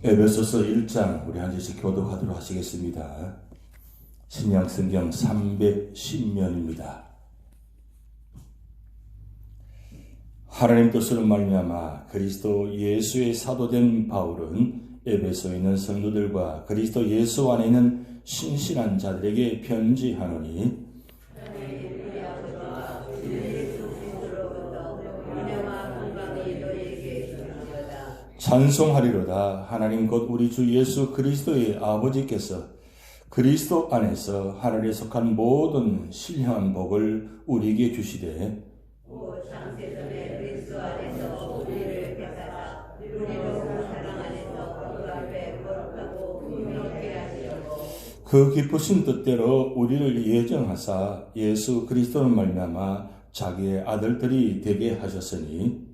에베소서 1장 우리 한 절씩 교독하도록 하시겠습니다. 신약성경 310면입니다. 하나님 뜻으로 말미암아 그리스도 예수의 사도된 바울은 에베소에 있는 성도들과 그리스도 예수 안에 있는 신실한 자들에게 편지하노니 찬송하리로다. 하나님 곧 우리 주 예수 그리스도의 아버지께서 그리스도 안에서 하늘에 속한 모든 신령한 복을 우리에게 주시되 창세전에 그리스도 안에서 우리를 택하사 우리로 사랑 안에서 그 앞에 거룩하고 분명하게 하시려고 그 기쁘신 뜻대로 우리를 예정하사 예수 그리스도를 말미암아 자기의 아들들이 되게 하셨으니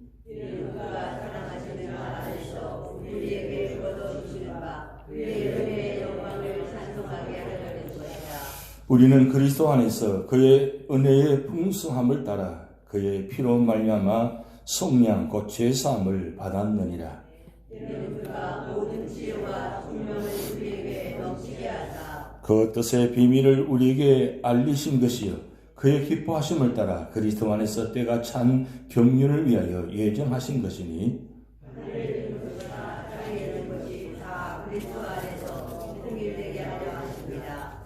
우리는 그리스도 안에서 그의 은혜의 풍성함을 따라 그의 피로 말미암아 속량 곧 죄사함을 받았느니라. 이는 그가 모든 지혜와 총명을 우리에게 넘치게 하사 그 뜻의 비밀을 우리에게 알리신 것이요 그의 기뻐하심을 따라 그리스도 안에서 때가 찬 경륜을 위하여 예정하신 것이니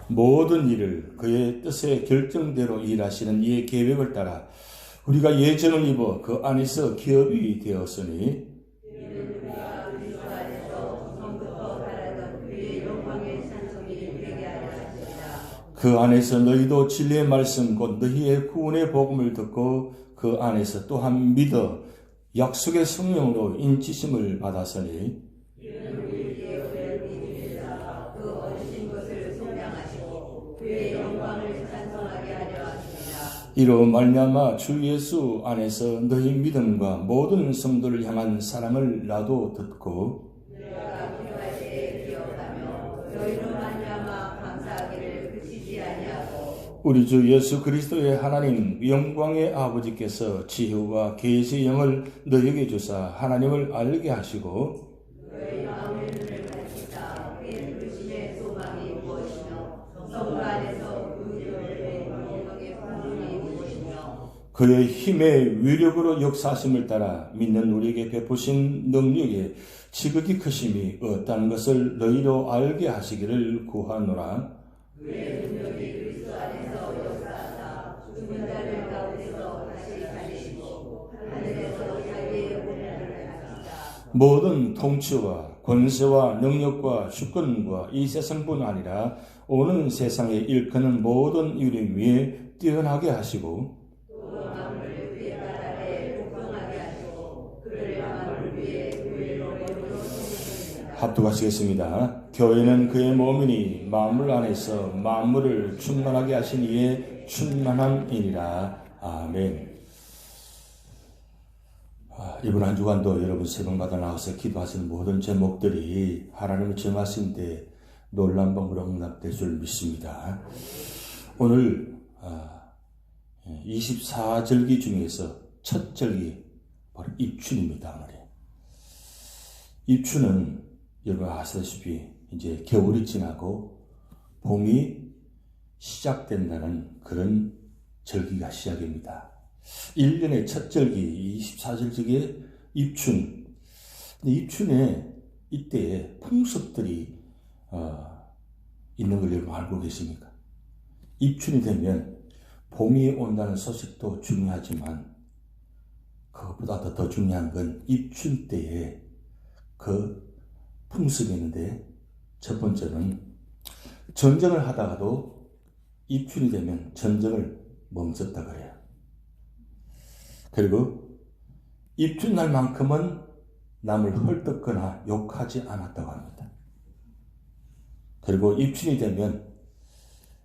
모든 일을 그의 뜻의 결정대로 일하시는 이의 계획을 따라 우리가 예정을 입어 그 안에서 기업이 되었으니 그 안에서 너희도 진리의 말씀 곧 너희의 구원의 복음을 듣고 그 안에서 또한 믿어 약속의 성령으로 인치심을 받았으니 이로 말미암아 주 예수 안에서 너희 믿음과 모든 성도를 향한 사랑을 나도 듣고 내가 필요할 때에 기억하며 너희로 말미암아 감사하기를 그치지 아니하고 우리 주 예수 그리스도의 하나님 영광의 아버지께서 지혜와 계시의 영을 너희에게 주사 하나님을 알게 하시고 너희 마음의 눈을 밝히사 그의 부르심의 소망이 무엇이며 성도 안에서 그 영광의 부름이 무엇이며 그의 힘의 위력으로 역사하심을 따라 믿는 우리에게 베푸신 능력의 지극히 크심이 어떠한 것을 너희로 알게 하시기를 구하노라. 그의 능력이 그리스도 안에서 역사하사 죽은 자를 가운데서 다시 살리시고 하늘에서 자기의 영광을 가지사 모든 통치와 권세와 능력과 주권과 이 세상뿐 아니라 오는 세상에 일컫는 모든 이름 위에 뛰어나게 하시고 또 만물을 그의 발 아래 복종하게 하시고 그를 만물 위에 교회로 세우시니라. 합독하시겠습니다. 교회는 그의 몸이니 만물 안에서 만물을 충만하게 하신 이의 충만함이니라. 아멘. 이번 한 주간도 여러분 새벽마다 나와서 기도하시는 모든 제목들이 하나님을 정하신 데 놀라운 방법으로 응답될 줄 믿습니다. 오늘 24절기 중에서 첫 절기 바로 입춘입니다. 오늘 입춘은 여러분 아시다시피 이제 겨울이 지나고 봄이 시작된다는 그런 절기가 시작입니다. 1년의 첫 절기 24절기의 입춘. 근데 입춘에 이때에 풍습들이 있는 걸 여러분 알고 계십니까? 입춘이 되면 봄이 온다는 소식도 중요하지만 그것보다 더 중요한 건 입춘 때에 그 풍습이 있는데 첫 번째는 전쟁을 하다가도 입춘이 되면 전쟁을 멈췄다 그래요. 그리고 입춘날만큼은 남을 헐뜯거나 욕하지 않았다고 합니다. 그리고 입춘이 되면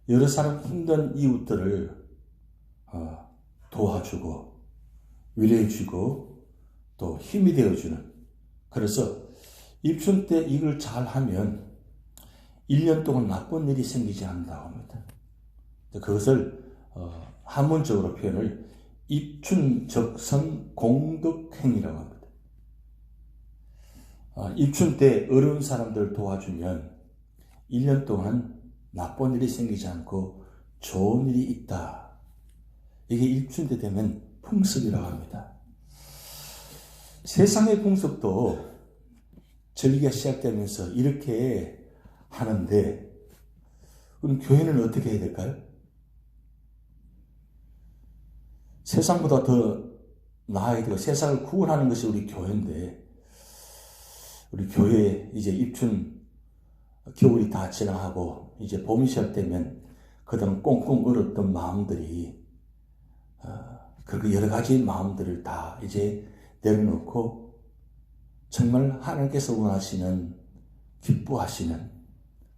여러 사람 힘든 이웃들을 도와주고 위로해주고 또 힘이 되어주는, 그래서 입춘 때 이걸 잘하면 1년 동안 나쁜 일이 생기지 않는다고 합니다. 그것을 한문적으로 표현을 입춘적선 공덕행이라고 합니다. 입춘 때 어려운 사람들 도와주면 1년 동안 나쁜 일이 생기지 않고 좋은 일이 있다. 이게 입춘 때 되면 풍습이라고 합니다. 세상의 풍습도 절기가 시작되면서 이렇게 하는데, 그럼 교회는 어떻게 해야 될까요? 세상보다 더 나아야 되고 세상을 구원하는 것이 우리 교회인데, 우리 교회에 이제 입춘 겨울이 다 지나가고 이제 봄이 시작되면 그동안 꽁꽁 얼었던 마음들이 그리고 여러 가지 마음들을 다 이제 내려놓고 정말 하나님께서 원하시는 기뻐하시는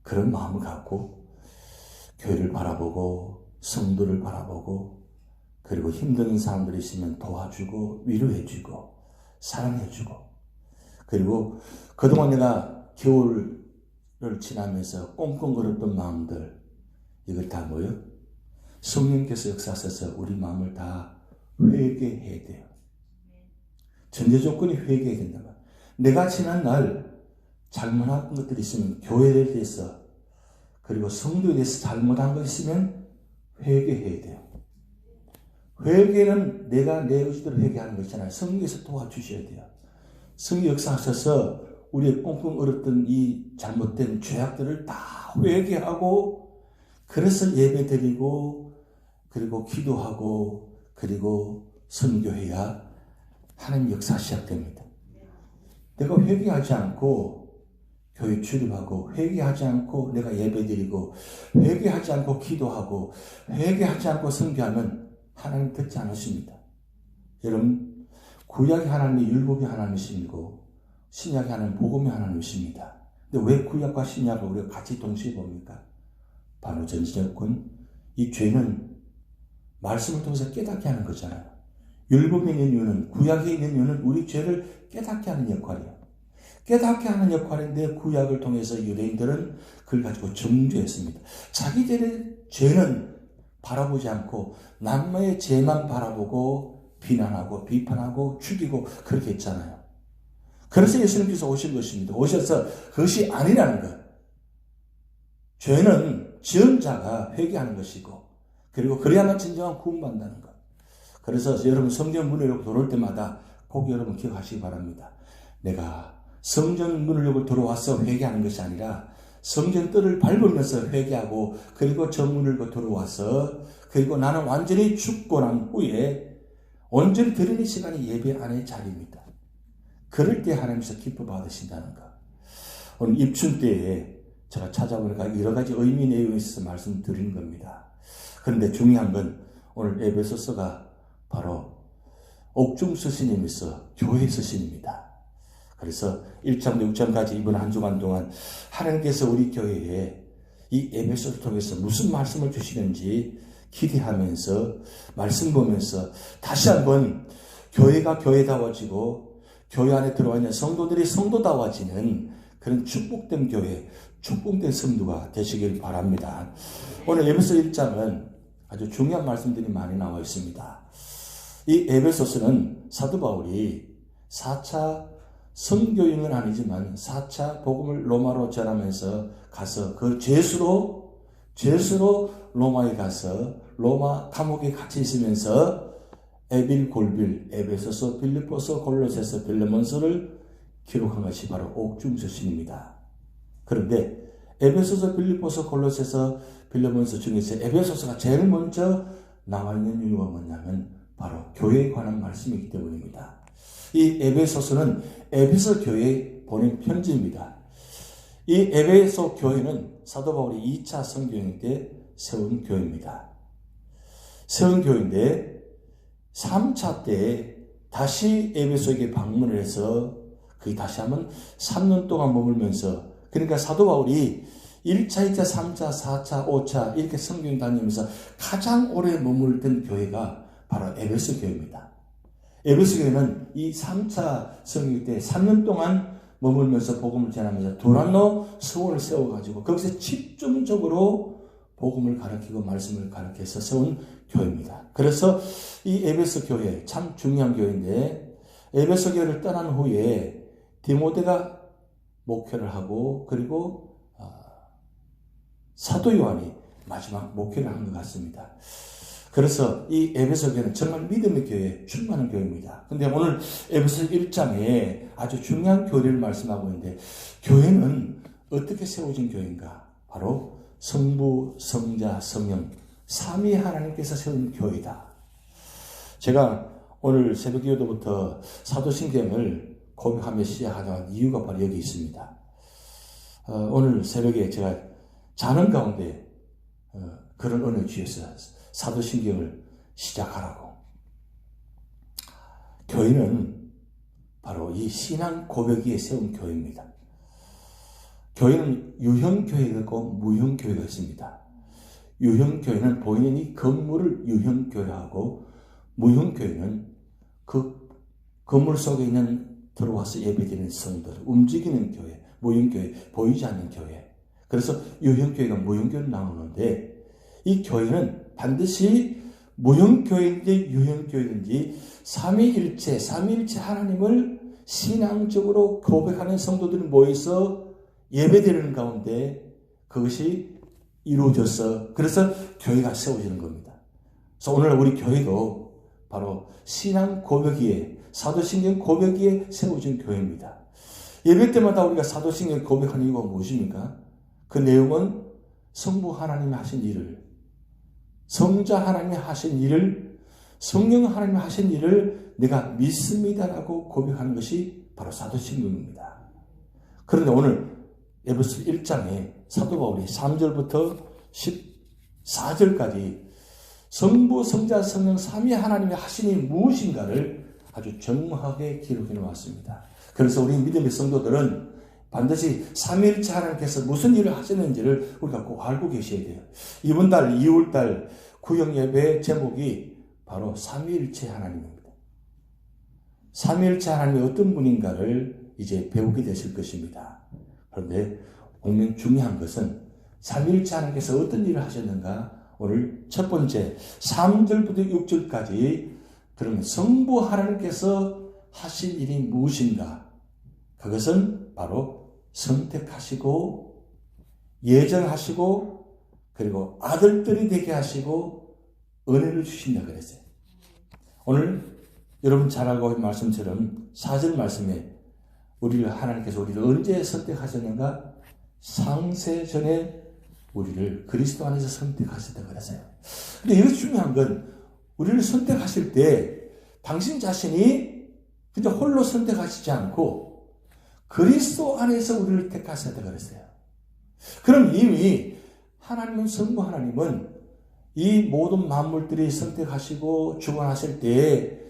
그런 마음을 갖고 교회를 바라보고 성도를 바라보고 그리고 힘든 사람들이 있으면 도와주고 위로해주고 사랑해주고, 그리고 그동안 내가 겨울을 지나면서 꽁꽁 얼었던 마음들, 이걸 다 뭐요? 성령께서 역사하셔서 우리 마음을 다 회개해야 돼요. 전제 조건이 회개해야 된다. 내가 지난 날 잘못한 것들이 있으면 교회에 대해서 그리고 성도에 대해서 잘못한 것 있으면 회개해야 돼요. 회개는 내가 내 의지대로 회개하는 것이잖아요. 성령께서 도와주셔야 돼요. 성령 역사하셔서 우리의 꽁꽁 얼었던 이 잘못된 죄악들을 다 회개하고, 그래서 예배 드리고 그리고 기도하고 그리고 선교해야 하나님 역사 시작됩니다. 내가 회개하지 않고 교회 출입하고 회개하지 않고 내가 예배 드리고 회개하지 않고 기도하고 회개하지 않고 선교하면 하나님 듣지 않으십니다. 여러분, 구약의 하나님이 율법의 하나님이시고 신약의 하나님 복음의 하나님이십니다. 근데 왜 구약과 신약을 우리가 같이 동시에 봅니까? 바로 전지적군, 이 죄는 말씀을 통해서 깨닫게 하는 거잖아요. 율법에 있는 이유는, 구약에 있는 이유는 우리 죄를 깨닫게 하는 역할이에요. 깨닫게 하는 역할인데 구약을 통해서 유대인들은 그걸 가지고 정죄했습니다. 자기들의 죄는 바라보지 않고 남의 죄만 바라보고 비난하고 비판하고 죽이고 그렇게 했잖아요. 그래서 예수님께서 오신 것입니다. 오셔서 그것이 아니라는 것. 죄는 지은 자가 회개하는 것이고 그리고 그래야만 진정한 구원받는다는 것. 그래서 여러분 성전 문을 열고 들어올 때마다 꼭 여러분 기억하시기 바랍니다. 내가 성전 문을 열고 들어와서 회개하는 것이 아니라 성전 뜰을 밟으면서 회개하고 그리고 정문을 열고 들어와서 그리고 나는 완전히 죽고 난 후에 온전히 드리는 시간이 예배 안의 자리입니다. 그럴 때 하나님께서 기뻐 받으신다는 것. 오늘 입춘 때에 제가 찾아보니까 여러 가지 의미 내용이 있어서 말씀드리는 겁니다. 그런데 중요한 건 오늘 에베소서가 바로 옥중 서신이면서 교회 서신입니다. 그래서 1장부터 6장까지 이번 한 주간 동안 하나님께서 우리 교회에 이 에베소서를 통해서 무슨 말씀을 주시는지 기대하면서 말씀 보면서 다시 한번 교회가 교회다워지고 교회 안에 들어와 있는 성도들이 성도다워지는 그런 축복된 교회, 축복된 성도가 되시길 바랍니다. 오늘 에베소 1장은 아주 중요한 말씀들이 많이 나와 있습니다. 이 에베소서는 사도 바울이 4차 선교행은 아니지만 4차 복음을 로마로 전하면서 가서 그 죄수로 로마에 가서 로마 감옥에 갇혀 있으면서 에빌, 골빌, 에베소서, 빌립보서, 골로새서, 빌레몬서를 기록한 것이 바로 옥중서신입니다. 그런데 에베소서, 빌립보서, 골로새서, 빌레몬서 중에서 에베소서가 제일 먼저 나와 있는 이유가 뭐냐면 바로 교회에 관한 말씀이기 때문입니다. 이 에베소서는 에베소 교회에 보낸 편지입니다. 이 에베소 교회는 사도 바울이 2차 선교행 때 세운 교회입니다. 세운 교회인데 3차 때 다시 에베소에게 방문을 해서 거기 다시 한번 3년 동안 머물면서, 그러니까 사도 바울이 1차, 2차, 3차, 4차, 5차 이렇게 선교행 다니면서 가장 오래 머물던 교회가 바로 에베소 교회입니다. 에베소 교회는 이 3차 선교행 때 3년 동안 머물면서 복음을 전하면서 두란노 서원을 세워가지고 거기서 집중적으로 복음을 가르치고 말씀을 가르쳐서 세운 교회입니다. 그래서 이 에베소 교회 참 중요한 교회인데 에베소 교회를 떠난 후에 디모데가 목회를 하고 그리고 사도 요한이 마지막 목회를 한 것 같습니다. 그래서 이 에베소 교회는 정말 믿음의 교회, 충만한 교회입니다. 근데 오늘 에베소 1장에 아주 중요한 교리를 말씀하고 있는데 교회는 어떻게 세워진 교회인가? 바로 성부, 성자, 성령, 삼위 하나님께서 세운 교회다. 제가 오늘 새벽 기도부터 사도신경을 고백하며 시작하는 이유가 바로 여기 있습니다. 오늘 새벽에 제가 자는 가운데 그런 은혜 주셔서 사도신경을 시작하라고. 교회는 바로 이 신앙 고백 위에 세운 교회입니다. 교회는 유형교회가 있고 무형교회가 있습니다. 유형교회는 보이는 이 건물을 유형교회하고 무형교회는 그 건물 속에 있는 들어와서 예배드리는 성도들, 움직이는 교회, 무형교회, 보이지 않는 교회. 그래서 유형교회가 무형교회로 나오는데 이 교회는 반드시 무형교회인지 유형교회인지 삼위일체 하나님을 신앙적으로 고백하는 성도들이 모여서 예배드리는 가운데 그것이 이루어져서 그래서 교회가 세워지는 겁니다. 그래서 오늘 우리 교회도 바로 신앙 고백 위에 사도신경 고백 위에 세워진 교회입니다. 예배 때마다 우리가 사도신경 고백하는 이유가 무엇입니까? 그 내용은 성부 하나님이 하신 일을, 성자 하나님이 하신 일을, 성령 하나님이 하신 일을 내가 믿습니다라고 고백하는 것이 바로 사도신경입니다. 그런데 오늘 에베소 1장에 사도 바울이 3절부터 14절까지 성부, 성자, 성령, 삼위 하나님이 하신 일이 무엇인가를 아주 정확하게 기록해 놓았습니다. 그래서 우리 믿음의 성도들은 반드시 삼위일체 하나님께서 무슨 일을 하셨는지를 우리가 꼭 알고 계셔야 돼요. 이번 달 2월달 구역예배 제목이 바로 삼위일체 하나님입니다. 삼위일체 하나님이 어떤 분인가를 이제 배우게 되실 것입니다. 그런데 오늘 중요한 것은 삼위일체 하나님께서 어떤 일을 하셨는가? 오늘 첫 번째 3절부터 6절까지 그러면 성부 하나님께서 하신 일이 무엇인가? 그것은 바로 선택하시고 예정하시고 그리고 아들들이 되게 하시고 은혜를 주신다 그랬어요. 오늘 여러분 잘 알고 있는 말씀처럼 4절 말씀에 하나님께서 우리를 언제 선택하셨는가? 상세 전에 우리를 그리스도 안에서 선택하셨다 그랬어요. 근데 이것이 중요한 건 우리를 선택하실 때 당신 자신이 그냥 홀로 선택하시지 않고 그리스도 안에서 우리를 택하셨다 그랬어요. 그럼 이미 하나님은 성부 하나님은 이 모든 만물들이 선택하시고 주관하실 때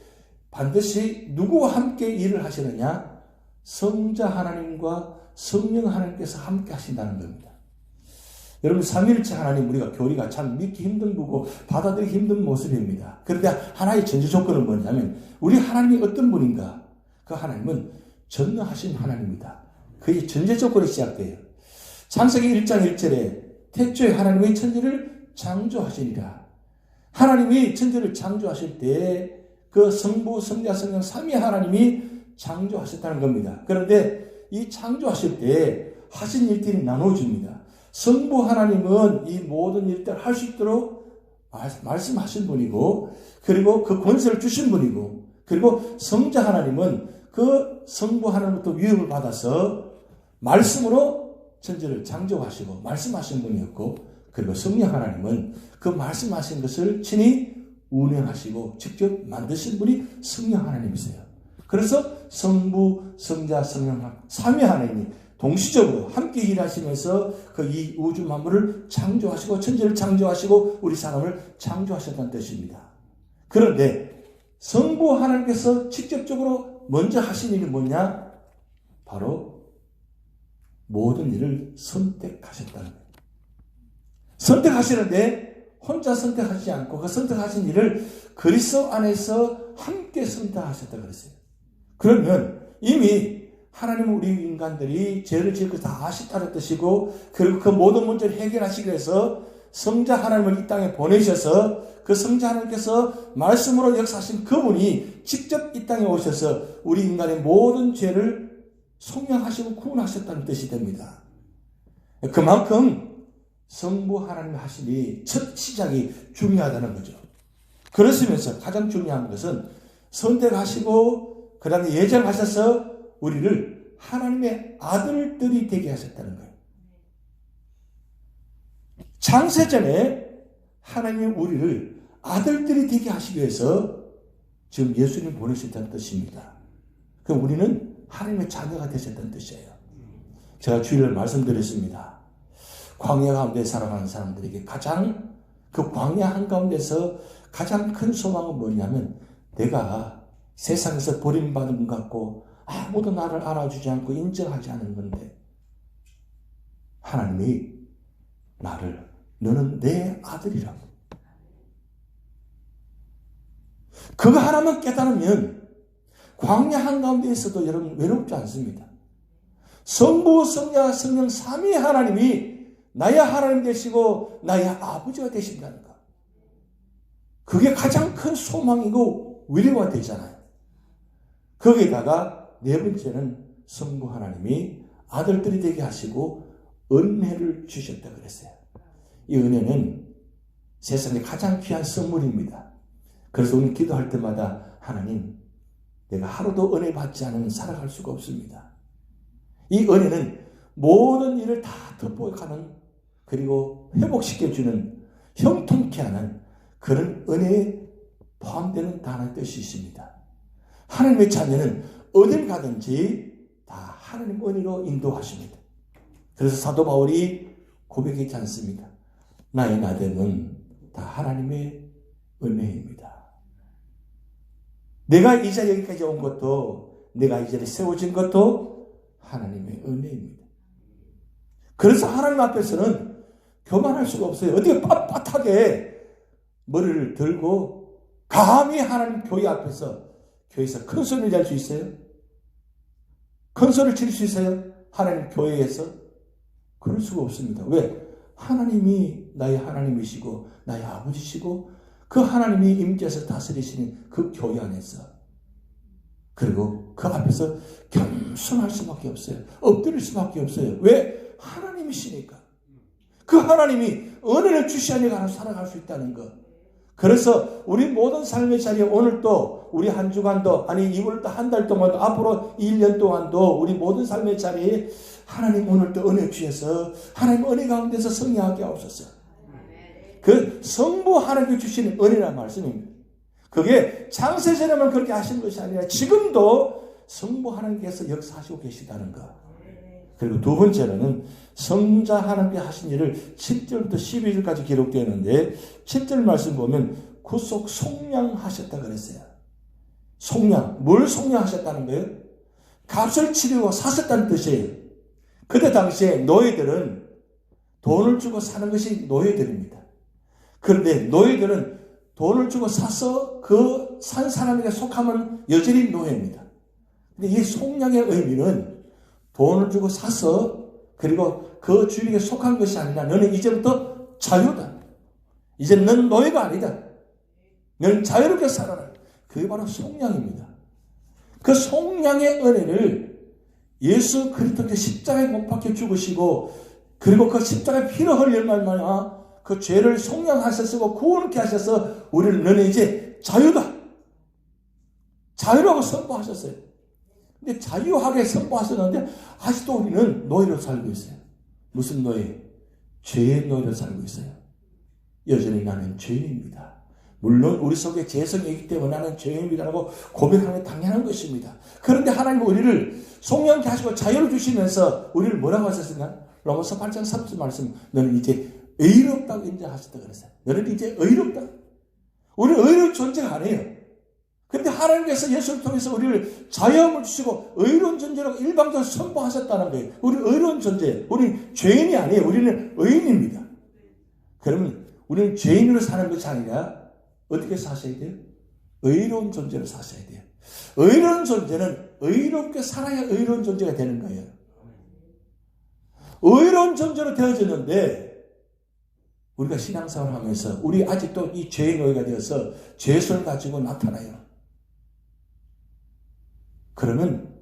반드시 누구와 함께 일을 하시느냐? 성자 하나님과 성령 하나님께서 함께 하신다는 겁니다. 여러분 삼위일체 하나님 우리가 교리가 참 믿기 힘든 거고 받아들이기 힘든 모습입니다. 그런데 하나의 전제 조건은 뭐냐면 우리 하나님이 어떤 분인가? 그 하나님은 전능하신 하나님입니다. 그게 전제 조건이 시작돼요. 창세기 1장 1절에 태초에 하나님의 천지를 창조하시니라. 하나님이 천지를 창조하실 때 그 성부, 성자, 성령 삼위 하나님이 창조하셨다는 겁니다. 그런데 이 창조하실 때 하신 일들이 나눠집니다. 성부 하나님은 이 모든 일들을 할 수 있도록 말씀하신 분이고 그리고 그 권세를 주신 분이고 그리고 성자 하나님은 그 성부 하나님부터 위험을 받아서 말씀으로 천지를 창조하시고 말씀하신 분이었고 그리고 성령 하나님은 그 말씀하신 것을 친히 운행하시고 직접 만드신 분이 성령 하나님이세요. 그래서 성부, 성자, 성령 삼위 하나님이 동시적으로 함께 일하시면서 그 이 우주 만물을 창조하시고 천지를 창조하시고 우리 사람을 창조하셨다는 뜻입니다. 그런데 성부 하나님께서 직접적으로 먼저 하신 일이 뭐냐? 바로 모든 일을 선택하셨다는 거예요. 선택하시는데 혼자 선택하지 않고 그 선택하신 일을 그리스도 안에서 함께 선택하셨다 그랬어요. 그러면 이미 하나님은 우리 인간들이 죄를 지을 것 다 아시다는 뜻이고 그리고 그 모든 문제를 해결하시기 위해서 성자 하나님을 이 땅에 보내셔서 그 성자 하나님께서 말씀으로 역사하신 그분이 직접 이 땅에 오셔서 우리 인간의 모든 죄를 속량하시고 구원하셨다는 뜻이 됩니다. 그만큼 성부 하나님이 하시니 첫 시작이 중요하다는 거죠. 그렇으면서 가장 중요한 것은 선택하시고 그 다음에 예정하셔서 우리를 하나님의 아들들이 되게 하셨다는 거예요. 창세전에 하나님이 우리를 아들들이 되게 하시기 위해서 지금 예수님 보내셨다는 뜻입니다. 그럼 우리는 하나님의 자녀가 되셨다는 뜻이에요. 제가 주일날 말씀드렸습니다. 광야 가운데 살아가는 사람들에게 가장 그 광야 한가운데서 가장 큰 소망은 뭐냐면 내가 세상에서 버림받은 것 같고 아무도 나를 알아주지 않고 인정하지 않은 건데 하나님이 나를 너는 내 아들이라고. 그거 하나만 깨달으면 광야 한가운데에서도 여러분 외롭지 않습니다. 성부, 성자, 성령 삼위 하나님이 나의 하나님 되시고 나의 아버지가 되신다는 것. 그게 가장 큰 소망이고 위로가 되잖아요. 거기에다가 네 번째는 성부 하나님이 아들들이 되게 하시고 은혜를 주셨다 그랬어요. 이 은혜는 세상에 가장 귀한 선물입니다. 그래서 우리는 기도할 때마다 하나님, 내가 하루도 은혜 받지 않으면 살아갈 수가 없습니다. 이 은혜는 모든 일을 다 덮어가는 그리고 회복시켜주는 형통케 하는 그런 은혜에 포함되는 단어의 뜻이 있습니다. 하나님의 자녀는 어딜 가든지 다 하나님 은혜로 인도하십니다. 그래서 사도 바울이 고백하지 않습니다. 나의 나됨은 다 하나님의 은혜입니다. 내가 이 자리에 여기까지 온 것도 내가 이 자리에 세워진 것도 하나님의 은혜입니다. 그래서 하나님 앞에서는 교만할 수가 없어요. 어떻게 빳빳하게 머리를 들고 감히 하나님 교회 앞에서 교회에서 큰 소리를 낼 수 있어요? 큰 소리를 칠 수 있어요? 하나님 교회에서? 그럴 수가 없습니다. 왜? 하나님이 나의 하나님이시고 나의 아버지시고 그 하나님이 임재해서 다스리시는 그 교회 안에서 그리고 그 앞에서 겸손할 수밖에 없어요. 엎드릴 수밖에 없어요. 왜? 하나님이시니까. 그 하나님이 은혜를 주시하니까 살아갈 수 있다는 것. 그래서 우리 모든 삶의 자리에 오늘도 우리 한 주간도 아니 이번도 한 달 동안도 앞으로 1년 동안도 우리 모든 삶의 자리에 하나님 오늘도 은혜 주셔서 하나님 은혜 가운데서 성령하게 하옵소서. 그 성부 하나님께 주시는 은혜란 말씀입니다. 그게 창세전에만 그렇게 하신 것이 아니라 지금도 성부 하나님께서 역사하시고 계시다는 것. 그리고 두 번째로는 성자 하나님께 하신 일을 7절부터 12절까지 기록되어 있는데 7절 말씀 보면 구속 속량하셨다 그랬어요. 속량. 뭘 속량하셨다는 거예요? 값을 치르고 사셨다는 뜻이에요. 그때 당시에 노예들은 돈을 주고 사는 것이 노예들입니다. 그런데 노예들은 돈을 주고 사서 그 산 사람에게 속하면 여전히 노예입니다. 근데 이 속량의 의미는 돈을 주고 사서 그리고 그 주인에게 속한 것이 아니라 너는 이제부터 자유다. 이제 넌 노예가 아니다. 너는 자유롭게 살아라. 그게 바로 속량입니다. 그 속량의 은혜를 예수 그리스도께 십자가에 못 박혀 죽으시고 그리고 그 십자가에 피를 흘릴 말마나 그 죄를 속량하셨고 구원케 하셔서 우리를 너는 이제 자유다. 자유라고 선포하셨어요. 근데 자유하게 선포하셨는데 아직도 우리는 노예로 살고 있어요. 무슨 노예? 죄의 노예로 살고 있어요. 여전히 나는 죄인입니다. 물론 우리 속에 죄성이 있기 때문에 나는 죄인입니다라고 고백하는 게 당연한 것입니다. 그런데 하나님은 우리를 속량케 하시고 자유를 주시면서 우리를 뭐라고 하셨습니까? 로마서 8장 3절 말씀 너는 이제 의롭다고 인정하셨다 그랬어요. 너는 이제 의롭다. 우리는 의로운 존재가 아니에요. 근데 하나님께서 예수를 통해서 우리를 자유함을 주시고 의로운 존재라고 일방적으로 선포하셨다는 거예요. 우리는 의로운 존재예요. 우리는 죄인이 아니에요. 우리는 의인입니다. 그러면 우리는 죄인으로 사는 것이 아니라 어떻게 사셔야 돼요? 의로운 존재로 사셔야 돼요. 의로운 존재는 의롭게 살아야 의로운 존재가 되는 거예요. 의로운 존재로 되어졌는데 우리가 신앙생활을 하면서 우리 아직도 이 죄의 노예가 되어서 죄성을 가지고 나타나요. 그러면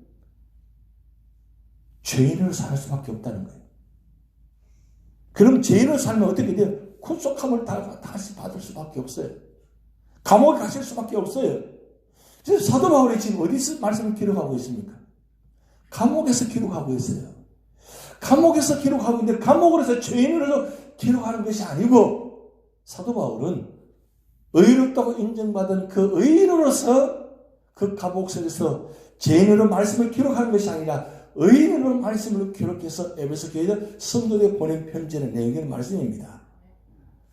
죄인으로 살 수밖에 없다는 거예요. 그럼 죄인으로 살면 어떻게 돼요? 구속함을 다시 받을 수밖에 없어요. 감옥에 가실 수밖에 없어요. 그래서 사도 바울이 지금 어디서 말씀을 기록하고 있습니까? 감옥에서 기록하고 있어요. 감옥에서 기록하고 있는데 감옥으로서 죄인으로서 기록하는 것이 아니고 사도 바울은 의롭다고 인정받은 그 의인으로서 그 감옥 속에서 죄인으로 말씀을 기록하는 것이 아니라 의인으로 말씀을 기록해서 에베소 교회 성도들에게 보낸 편지의 내용의 말씀입니다.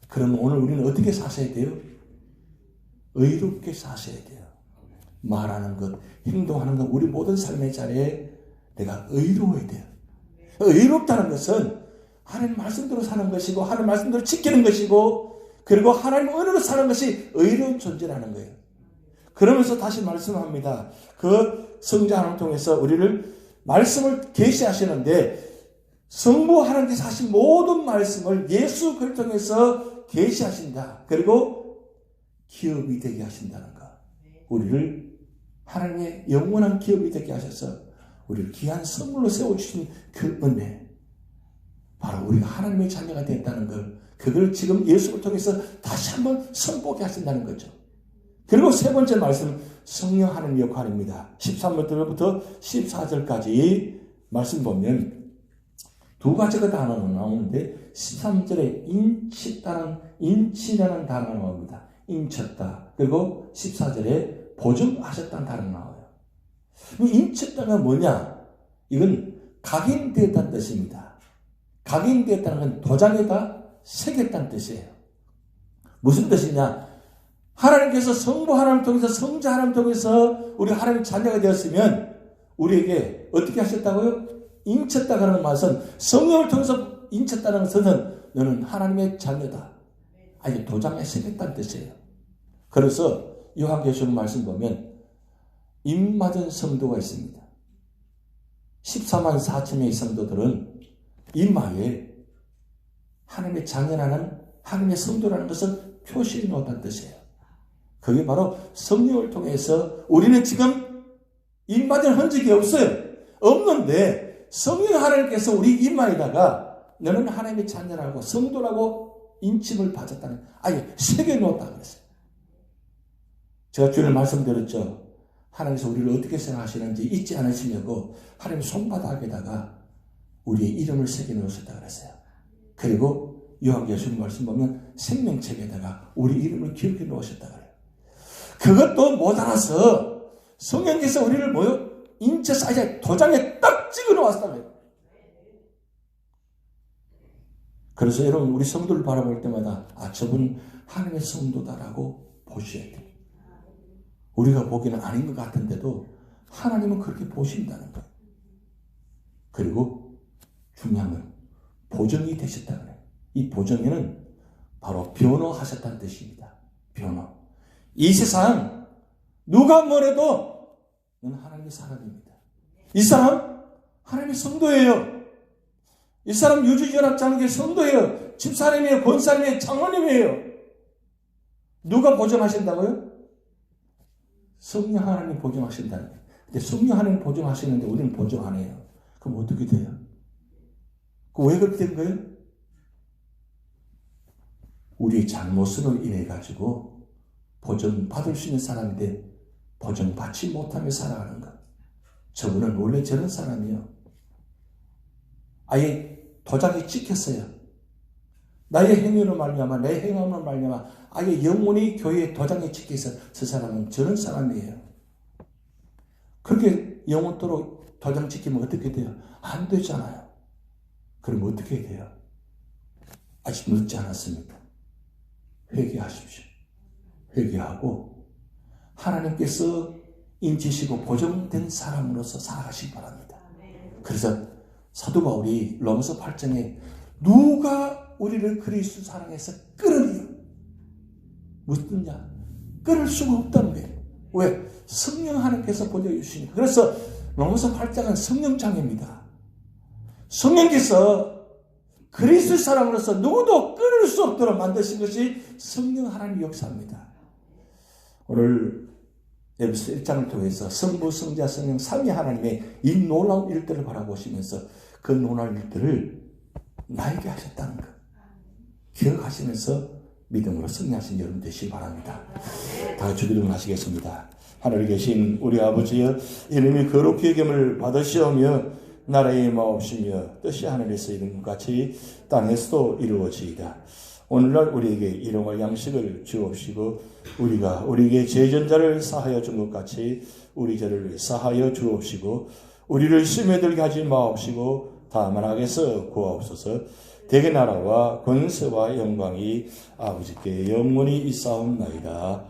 그럼 오늘 우리는 어떻게 사셔야 돼요? 의롭게 사셔야 돼요. 말하는 것, 행동하는 것, 우리 모든 삶의 자리에 내가 의로워야 돼요. 의롭다는 것은 하나님 말씀대로 사는 것이고 하나님 말씀대로 지키는 것이고 그리고 하나님 은혜로 사는 것이 의로운 존재라는 거예요. 그러면서 다시 말씀합니다. 그 성자 하나님을 통해서 우리를 말씀을 계시하시는데 성부 하나님께서 하신 모든 말씀을 예수 그리스도를 통해서 계시하신다. 그리고 기업이 되게 하신다는 것. 우리를 하나님의 영원한 기업이 되게 하셔서 우리를 귀한 선물로 세워주신 그 은혜. 바로 우리가 하나님의 자녀가 됐다는 걸, 그걸 지금 예수를 통해서 다시 한번 선포하게 하신다는 거죠. 그리고 세 번째 말씀, 성령 하나님의 역할입니다. 13절부터 14절까지 말씀 보면 두 가지가 단어가 나오는데 13절에 인치라는 단어가 나옵니다. 인쳤다. 그리고 14절에 보증하셨다는 단어가 나와요. 인쳤다가 뭐냐? 이건 각인되었다는 뜻입니다. 각인되었다는 건 도장에다 새겼다는 뜻이에요. 무슨 뜻이냐? 하나님께서 성부 하나님 통해서 성자 하나님 통해서 우리 하나님 자녀가 되었으면 우리에게 어떻게 하셨다고요? 인쳤다 하는 말은 성령을 통해서 인쳤다는 것은 너는 하나님의 자녀다. 아니 도장에 새겼다는 뜻이에요. 그래서 요한계시록 말씀 보면 입맞은 성도가 있습니다. 14만 4천명의 성도들은 입마에 하나님의 자녀라는 하나님의 성도라는 것을 표시해 놓았다는 뜻이에요. 그게 바로 성령을 통해서 우리는 지금 입맞은 흔적이 없어요. 없는데 성령 하나님께서 우리 입마에다가 너는 하나님의 자녀라고 성도라고 인침을 받았다는, 아예 새겨놓았다 그랬어요. 제가 주일 말씀드렸죠. 하나님께서 우리를 어떻게 생각하시는지 잊지 않으시려고 하나님 손바닥에다가 우리의 이름을 새겨놓으셨다 그랬어요. 그리고 요한계시록 말씀 보면 생명책에다가 우리 이름을 기록해 놓으셨다 그래요. 그것도 모자라서 성령께서 우리를 인체 사이즈에 도장에 딱 찍어 놓았다 그래요. 그래서 여러분 우리 성도를 바라볼 때마다 저분 하나님의 성도다라고 보셔야 돼요. 우리가 보기는 아닌 것 같은데도 하나님은 그렇게 보신다는 거예요. 그리고 중요한 건 보정이 되셨다 그래요. 이 보정에는 바로 변호하셨다는 뜻입니다. 변호. 이 세상 누가 뭐래도 넌 하나님의 사람입니다. 이 사람 하나님의 성도예요. 이 사람 유주연합장로교회 성도예요. 집사님이에요. 권사님이에요. 장로님이에요. 누가 보정하신다고요? 성령 하나님 보정하신다는 거예요. 근데 성령 하나님 보정하시는데 우리는 보정 안 해요. 그럼 어떻게 돼요? 왜 그렇게 된 거예요? 우리의 잘못으로 인해 가지고 보정받을 수 있는 사람인데 보정받지 못하며 살아가는 것. 저분은 원래 저런 사람이요. 아예 도장이 찍혔어요. 나의 행위로 말미암아 내 행함으로 말미암아 아예 영원히 교회에 도장이 찍혀서 저 사람은 저런 사람이에요. 그렇게 영원토록 도장 찍히면 어떻게 돼요? 안 되잖아요. 그럼 어떻게 돼요? 아직 늦지 않았습니까? 회개하십시오. 회개하고 하나님께서 인치시고 보정된 사람으로서 살아가시기 바랍니다. 그래서 사도 바울이 로마서 8장에 누가 우리를 그리스도 사랑해서 끌으리요? 무슨 뜻이냐? 끌을 수가 없다는 거예요. 왜? 성령 하나님께서 보내주시니까. 그래서 로마서 8장은 성령장입니다. 성령께서 그리스도 사랑으로서 누구도 끊을 수 없도록 만드신 것이 성령 하나님의 역사입니다. 오늘 에베소 1장을 통해서 성부, 성자, 성령 삼위 하나님의 이 놀라운 일들을 바라보시면서 그 놀라운 일들을 나에게 하셨다는 것 기억하시면서 믿음으로 승리하신 여러분 되시기 바랍니다. 다 같이 기도하시겠습니다. 하늘에 계신 우리 아버지여, 이름이 거룩히 여김을 받으시오며 나라의 마옵시며 뜻이 하늘에서 이룬 것 같이 땅에서도 이루어지이다. 오늘날 우리에게 일용할 양식을 주옵시고 우리가 우리에게 죄전자를 사하여 준 것 같이 우리 죄를 사하여 주옵시고 우리를 시험에 들게 하지 마옵시고 다만 악에서 구하옵소서. 대개 나라와 권세와 영광이 아버지께 영원히 있사옵나이다.